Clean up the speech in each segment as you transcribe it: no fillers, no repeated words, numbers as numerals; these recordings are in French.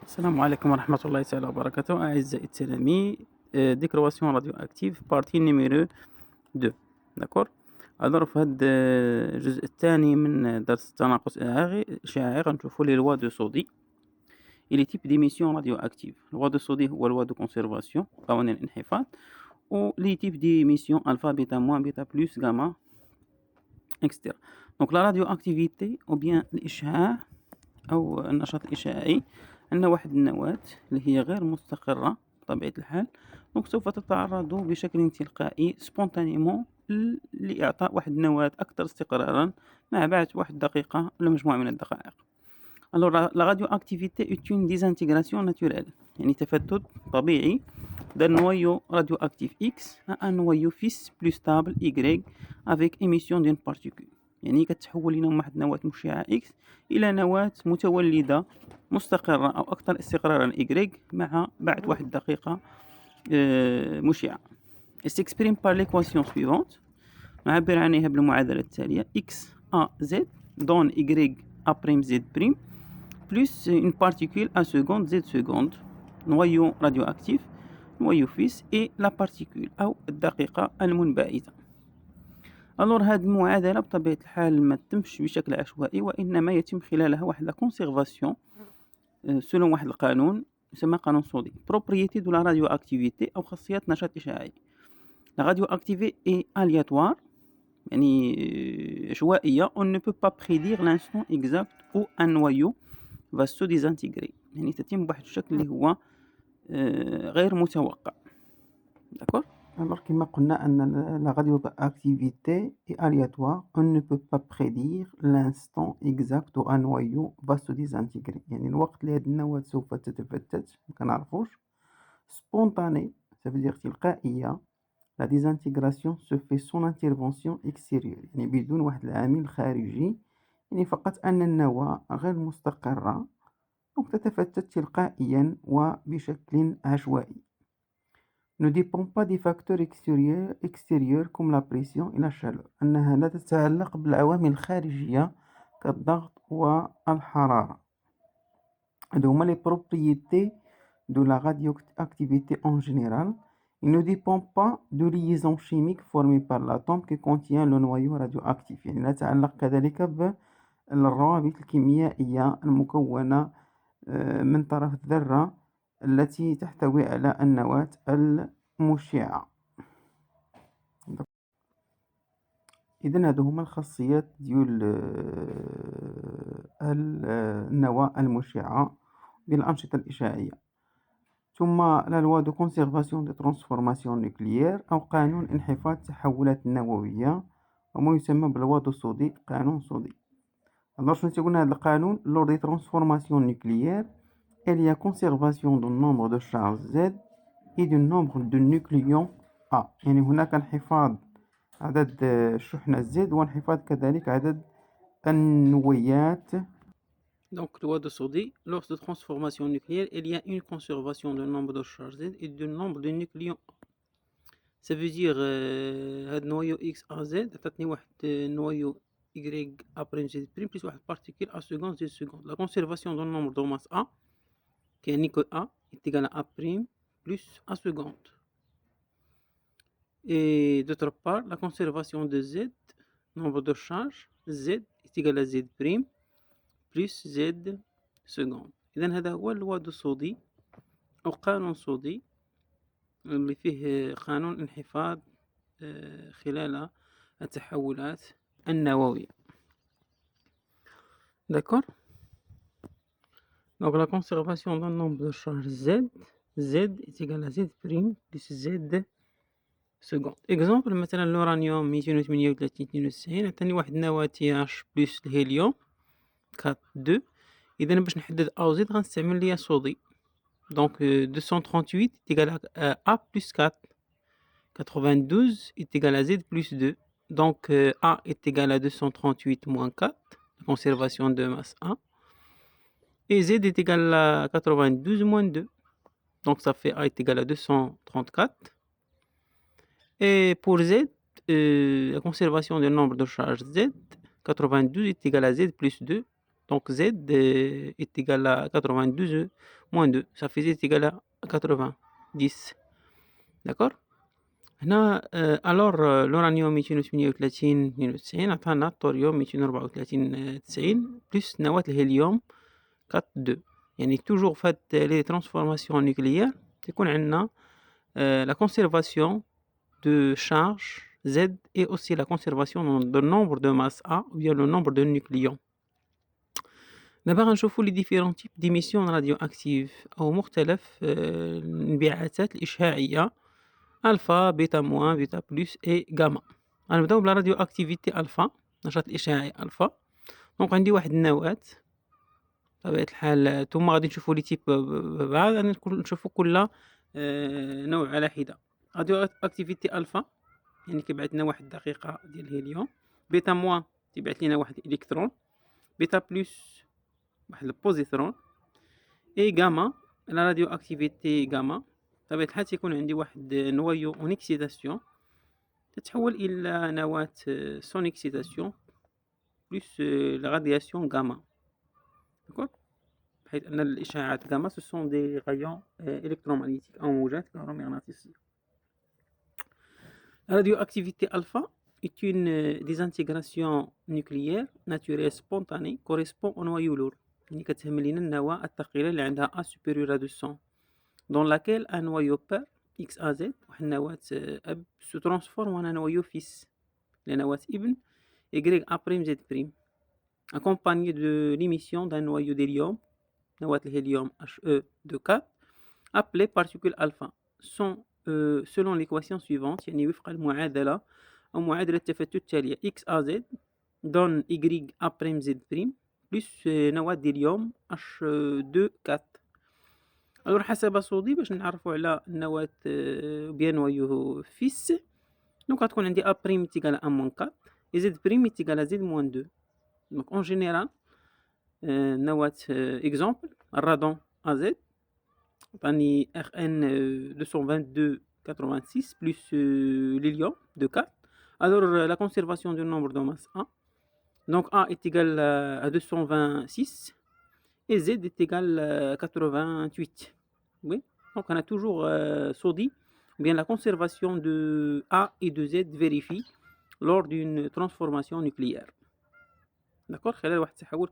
السلام عليكم ورحمة الله تعالى وبركاته أعزائي التلاميذ ديكرواسيون راديو أكتيف بارتي نيميرو 2 داكور. ألوغ في هاد الجزء الثاني من درس التناقص الإشعاعي غنشوفو لي لوا دو صودي إي لي تيب ديميسيون راديو أكتيف. لوا دو صودي هو لوا دو كونسيرفاسيون قوانين الانحفاظ، و لي تيب ديميسيون ألفا بيتا موان بيتا بلس غاما إكسترا. دونك لا راديو أكتيفيتي أو بيان الإشعاع أو النشاط الإشعاعي عندنا واحد النواة اللي هي غير مستقرة بطبيعة الحال، دونك سوف تتعرض بشكل تلقائي سبونتانيمون لإعطاء واحد النواة أكثر استقرارا مع بعد واحد دقيقة ولا مجموعة من الدقائق. Alors la radioactivité est une désintégration naturelle، يعني تفتت طبيعي d'un noyau radioactif X à un noyau fils plus stable Y avec émission d'une particule. يعني كتحول لنا من واحد النواة مشعة X إلى نواة متولدة مستقرة أو أكثر استقرارا Y مع بعد واحد دقيقة مشعة. Elle s'exprime par l'équation suivante، نعبر عنها بالمعادلة التالية: X A Z donne Y A prime Z prime plus une particule à seconde Z seconde، noyau radioactif، noyau fils et la particule أو الدقيقة المنبعثة. ألور هاد المعادلة بطبيعة الحال ما تتمش بشكل عشوائي، وإنما يتم خلالها واحد لا كونسيرفاسيون سولون واحد القانون يسمى قانون صودي. بروبريتي دو لا راديو أكتيفيتي أو خاصيات نشاط إشعاعي. لا راديو أكتيفي إي ألياتوار، يعني عشوائية. on ne peut pas prédire l'instant exact où un noyau va se désintégrer، يعني تتم بواحد الشكل اللي هو غير متوقع. داكور. Alors كما قلنا أن la radioactivité est aléatoire، on ne peut pas prédire l'instant exact où un noyau va se désintégrer، يعني الوقت اللي هاد النواة سوف تتفتت مكنعرفوش. spontané ça veut dire تلقائية، la désintégration se fait sans intervention extérieure، يعني بدون واحد العامل خارجي، يعني فقط أن النواة غير مستقرة تتفتت تلقائيا وبشكل عشوائي. ne dépend pas des facteurs extérieurs comme la pression et la chaleur، أنها لا تتعلق بالعوامل الخارجية كالضغط والحرارة. هادو هما les propriétés de la radioactivité en général. Il ne dépend pas de liaison chimique formée par l'atome qui contient le noyau radioactif، يعني لا تتعلق كذلك بالروابط الكيميائية المكونة من طرف الذرة التي تحتوي على النواة المشعة. إذن هادو هما الخاصيات ديال النواة المشعة ديال الأنشطة الإشعاعية. ثم لا لوا دو كونسيرفاسيون دو ترانسفورماسيون نوكليير أو قانون انحفاظ التحولات النووية، وما يسمى بلوا دو صودي، قانون صودي. alors شنو تيقولنا هذا القانون؟ lors des transformations nucléaires il y a conservation du nombre de charges Z et du nombre de nucléons A، يعني هناك انحفاظ عدد الشحنة Z وانحفاظ كذلك عدد النويات. Donc, loi de Soddy, lors de transformation nucléaire, il y a une conservation du nombre de charges Z et du nombre de nucléons A. Ça veut dire هاد noyau X A Z عطاتني واحد noyau Y A prime Z prime plus واحد particule A seconde Z seconde. La conservation du nombre de masse A كيعني que A est égal à A prime plus A seconde. Et d'autre part, la conservation de Z, nombre de charges, Z est égal à Z prime plus Z seconde. إذن هذا هو اللوا دو صودي أو قانون صودي اللي فيه قانون انحفاظ خلال التحولات النووية. D'accord. Donc la conservation d'un nombre de charges Z est égal à Z prime plus Z seconde. Exemple مثلا الأورانيوم 238 92 عطاني واحد النواة TH بلس الهيليوم 4 2. إذا باش نحدد A و Z غنستعمل ليا صودي. Donc 238 est égal à A plus 4. 92 est égal à Z plus 2. Donc A est égal à 238 moins 4, la conservation de masse A. Et Z est égal à 92 moins 2. Donc ça fait A est égal à 234. Et pour Z, la conservation du nombre de charges Z, 92 est égal à Z plus 2. Donc Z est égal à 92 moins 2, ça fait Z est égal à 90. d'accord. هنا alors l'uranium 238 92 عطانا الثوريوم 234 90 plus نواة الهيليوم 4 2. يعني toujours في هاد les transformations nucléaires تكون عندنا la conservation de charge Z et aussi la conservation de nombre de masse A ou bien le nombre de nucléons. دابا غنشوفوا les différents types d'émissions radioactives أو مختلف الانبعاثات الإشعاعية ألفا بيتا موان بيتا بلس اي غاما. غنبداو بلا راديو اكتيفيتي الفا، النشاط الاشعاعي الفا. دونك عندي واحد النواة بطبيعة الحال نتوما غادي تشوفوا لي تيب بعض، غادي نشوفوا كل نوع على حدة. راديو اكتيفيتي الفا يعني كيبعث لنا واحد الدقيقة ديال الهيليوم، بيتا موان تيبعث لنا واحد الالكترون، بيتا بلس واحد البوزيترون، اي غاما لا راديو اكتيفيتي غاما بطبيعة الحال تيكون عندي واحد نوايو اون اكسيتاسيون تتحول إلى نواة سون اكسيتاسيون بلس لا رادياسيون غاما. داكور، بحيث أن الإشعاعات غاما سو سون دي غايون إلكترومغناطيسيك أو موجات كهرومغناطيسية. La radioactivité alpha est une désintégration nucléaire naturelle spontanée correspond au noyau lourd. يعني كتهم لينا النواة الثقيلة اللي عندها A supérieur à 200 dans laquelle un noyau père XAZ واحد النواة أب se transforme en un noyau fils لنواة ابن YA'Z' accompagné de l'émission d'un noyau d'hélium نواة الهيليوم He2 appelé particule alpha sont selon l'équation suivante يعني وفق المعادلة أو معادلة التفتت التالية XAZ donne Y'Z' plus نواة d'hélium H2 alors حسب صودي باش نعرفوا على النواة بيان نوايو فيس. دونك غتكون عندي A' تيكال A موان 4 et Z' تيكال Z موان 2. دونك اون جينيرال نواة اكزومبل الرادون AZ عطاني RN 222 86 plus l'hélium de 4. Alors la conservation du nombre de masse A, donc A est égal à 226 et Z est égal à 88. Oui, donc on a toujours SODI, bien la conservation de A et de Z vérifie lors d'une transformation nucléaire. d'accord خلال واحد التحول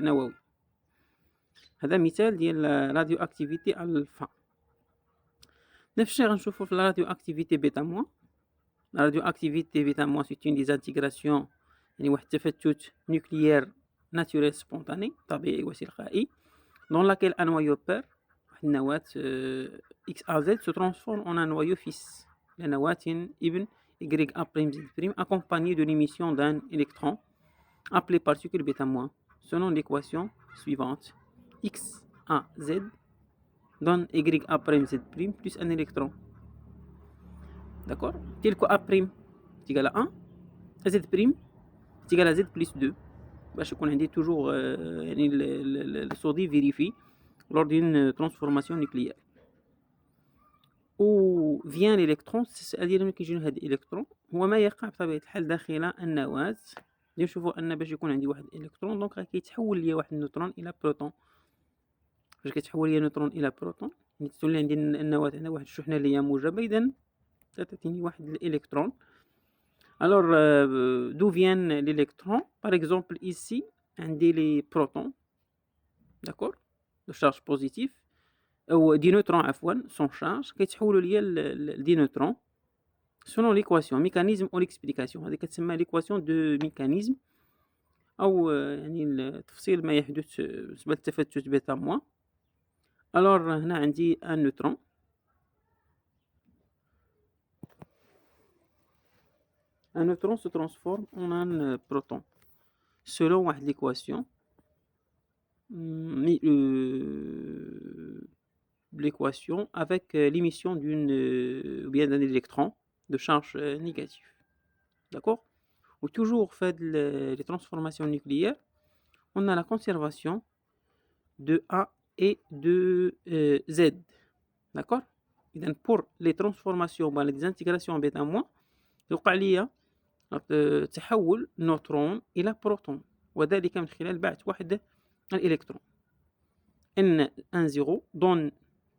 نووي. هذا مثال ديال الراديو اكتيفيتي الفا. نفس الشيء غنشوفو في الراديو اكتيفيتي بيتا موان. الراديو اكتيفيتي بيتا موان سي اون ديزانتيغراسيون يعني واحد التفتت نوكليير ناتوريل سبونتاني طبيعي وتلقائي dans laquelle un noyau père واحد النواة XAZ se transforme en un noyau fils لنواة ابن YA'Z' accompagné de l'émission d'un électron appelé particule bêta moins selon l'équation suivante XAZ donne YA'Z' plus un électron. d'accord, tel que A' est égal à 1 Z' est égal à Z plus 2 باش يكون عندي toujours يعني الصودي vérifie lors d'une transformation nucléaire. où vient l'électron c'est-à-dire ملي كيجينا هاد الالكترون هو ما يقع بطبيعة الحال داخل النواة. نشوفوا ان باش يكون عندي واحد الالكترون دونك كيتحول ليا واحد النيوترون الى بروتون. فاش كيتحول ليا نيوترون الى بروتون يعني تولي عندي النواة عندها واحد الشحنة اللي هي موجبة، اذا تعطيني واحد الالكترون. alors d'où viennent l'électron? par exemple ici عندي لي بروتون d'accord de charge positif ou des neutrons عفوا sans charge كيتحولوا ليا دي نيوترون selon l'équation mécanisme ou l'explication. هذه كتسمى l'équation de mécanisme او يعني تفصيل ما يحدث بالنسبه للتفتت بيتا موان. alors هنا عندي ان نيوترون un neutron se transforme en un proton selon واحد l'équation l'équation avec l'émission d'une bien d'un électron de charge négative. d'accord, ou toujours fait les transformations nucléaires on a la conservation de A et de Z. d'accord, إذن pour les transformations les désintégrations بيتا موان يوقع ليا تحول نوترون إلى بروتون وذلك من خلال بعث واحد الإلكترون. N10 donne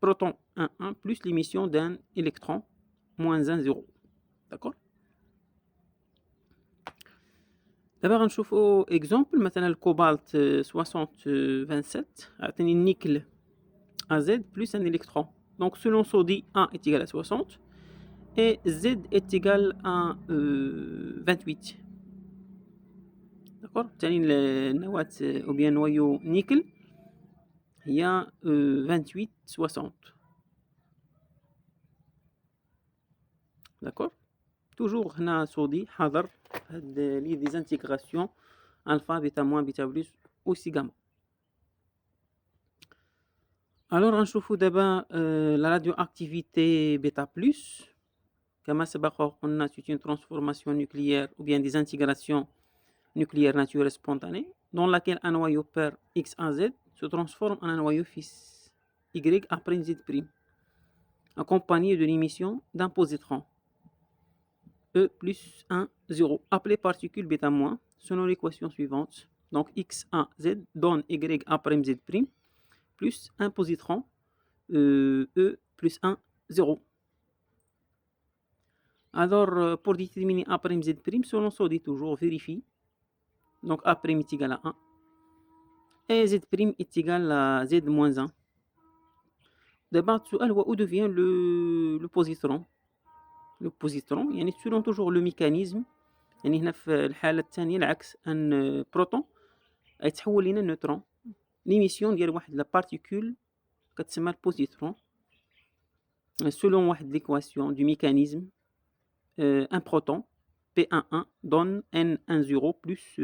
proton 1 plus l'émission d'un électron moins 1 0. D'accord. دابا غنشوفوا اكزومبل مثلا الكوبالت 6027 عطيني النيكل AZ plus un électron. Donc selon Sodi, A est égal à 60 et Z est égal à 28. D'accord. ثاني النواة ou bien noyau nickel هي 28 60. D'accord. Toujours هنا Sodi حاضر هاد لي ديزانتيغراسيون alpha, bêta moins, bêta plus aussi gamma. Alors غنشوفوا دابا la radioactivité bêta plus. كما سبق قلنا c'est une transformation nucléaire ou bien des intégrations nucléaires naturelles spontanées dans laquelle un noyau pair X à Z se transforme en un noyau fils Y après Z', accompagné de l'émission d'un positron E plus 1, 0, appelé particule bêta moins, selon l'équation suivante. Donc X à Z donne Y après Z' plus un positron E plus 1, 0. Alors, pour déterminer A', Z', selon Sodi toujours, vérifie. Donc A' est égal à 1. Et Z' est égal à Z moins 1. D'abord, où devient le positron. Le positron, يعني selon toujours le mécanisme. يعني هنا في الحالة الثانية العكس، أن بروتون يتحول لنا نيوترون. ليميسيون ديال واحد لا بارتيكول كتسمى البوزيترون. selon واحد l'équation du mécanisme. Un proton P11 donne N10 plus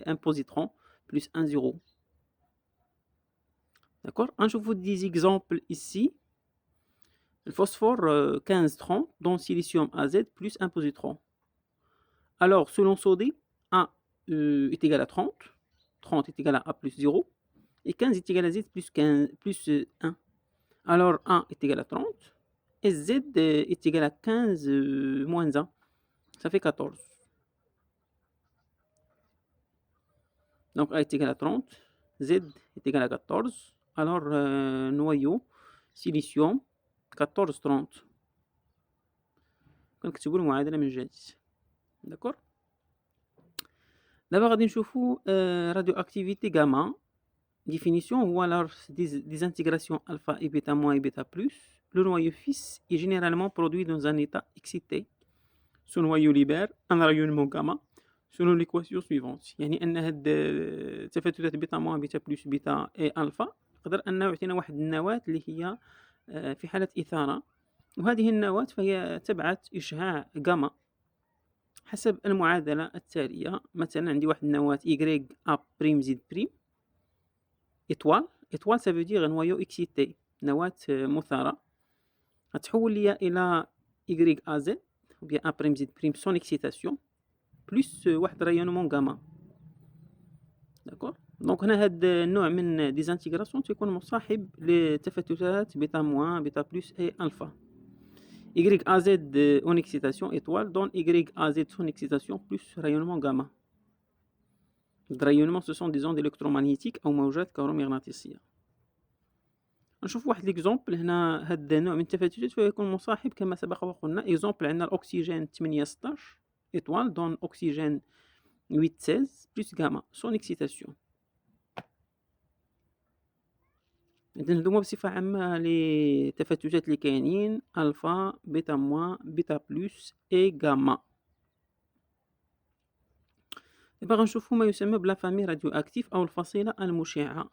un positron plus 1 0. D'accord. Je vous dis des exemples ici. Le phosphore 15-30 donne silicium AZ plus un positron. Alors, selon Sodi, A est égal à 30, 30 est égal à A plus 0, et 15 est égal à Z plus 1. Alors, A est égal à 30, et Z est égal à 15 moins 1. Ça fait 14. Donc A est égal à 30, Z est égal à 14. Alors, noyau, silicium, 14, 30. كنكتبوا المعادلة من جديد. D'accord. دابا غادي نشوفوا radioactivité gamma. Définition ou alors des intégrations alpha et bêta moins et bêta plus. Le noyau fils est généralement produit dans un état excité. Ce noyau libère un rayonnement gamma selon l'équation suivante. يعني ان هاد التفتتات بيتا موان بيتا بلس بيتا اي الفا يقدر انه يعطينا واحد النواه اللي هي في حاله اثاره، وهذه النواه فهي تبعث اشعاع غاما حسب المعادله التاليه. مثلا عندي واحد النواه Y A بريم زد بريم étoile ça veut dire noyau excité، نواه مثاره غتحول ليا الى Y A Z ou bien A prime Z prime son excitation plus واحد rayonnement gamma. داكور. دونك هنا هاد النوع من ديزانتيغراسيون تيكون مصاحب لتفتتات بيتا موان بيتا بلس اي الفا. Y A Z en excitation étoile donne Y A Z son excitation plus rayonnement gamma. Le rayonnement ce sont des ondes électromagnétiques أو موجات كهرومغناطيسية. نشوف واحد ليكزومبل هنا. هاد النوع من التفتتات فيكون مصاحب كما سبق وقلنا. اكزومبل عندنا الأكسجين 816 étoile donne oxygène 816 plus gamma son excitation. إذن هادوما بصفة عامة لي تفتتات اللي كاينين ألفا بيتا موان بيتا بلس اي غاما. دابا غنشوفو ما يسمى بلا فامي راديو اكتيف أو الفصيلة المشعة.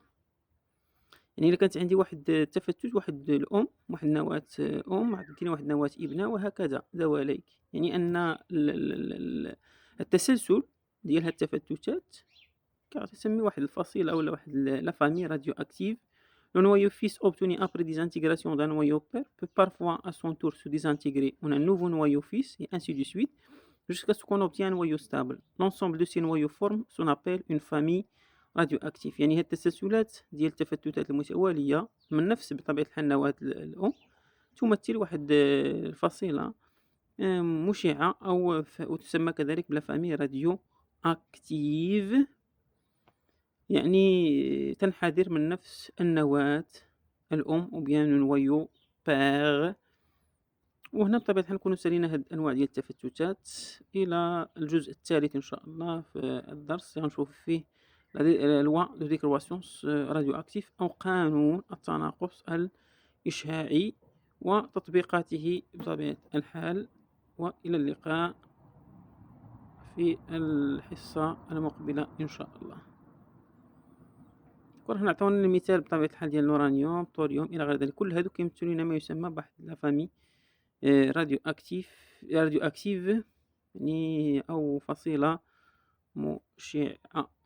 يعني إلا كانت عندي واحد التفتت، واحد الأم، واحد النواة أم، كاينة واحد النواة ابنة، وهكذا دواليك. يعني أن التسلسل ديال هاد التفتتات كتسمي واحد الفصيلة أو واحد لا فامي راديو اكتيف. Le noyau fils obtenu après désintégration d'un noyau père peut parfois à son tour se désintégrer en un nouveau noyau fils et ainsi de suite jusqu'à ce qu'on obtienne un noyau stable. L'ensemble de ces noyaux forme ce qu'on appelle une famille radioactive. يعني هاد التسلسلات ديال التفتتات المتوالية من نفس بطبيعة الحال النواة الأم تمثل واحد الفصيلة مشعة أو تسمى كذلك بلا فامي راديو اكتيف. يعني تنحدر من نفس النواة الأم ou bien le noyau père. وهنا بطبيعة الحال نكونوا سالينا هاد الأنواع ديال التفتتات. إلى الجزء الثالث إن شاء الله في الدرس غنشوفوا فيه loi de décroissance radioactive أو قانون التناقص الإشعاعي وتطبيقاته بطبيعة الحال. وإلى اللقاء في الحصة المقبلة إن شاء الله. راح نعطيونا المثال بطبيعة الحال ديال الأورانيوم، الثوريوم إلى غير ذلك. كل هادو كيمثلوا لنا ما يسمى بواحد لا فامي راديو أكتيف يعني أو فصيلة مشعة.